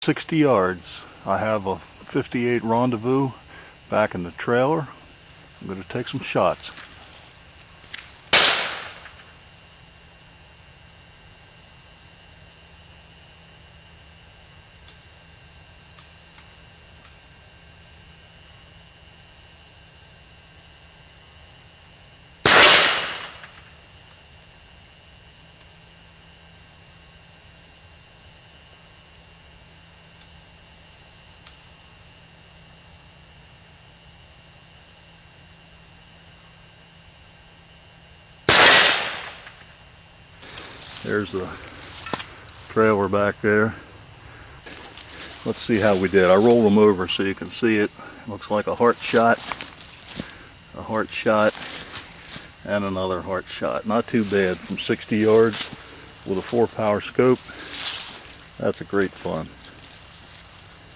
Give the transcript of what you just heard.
60 yards. I have a 58 Rendezvous back in the trailer. I'm going to take some shots. There's the trailer back there. Let's see how we did. I rolled them over so you can see it. Looks like a heart shot, and another heart shot. Not too bad from 60 yards with a 4-power scope. That's a great fun.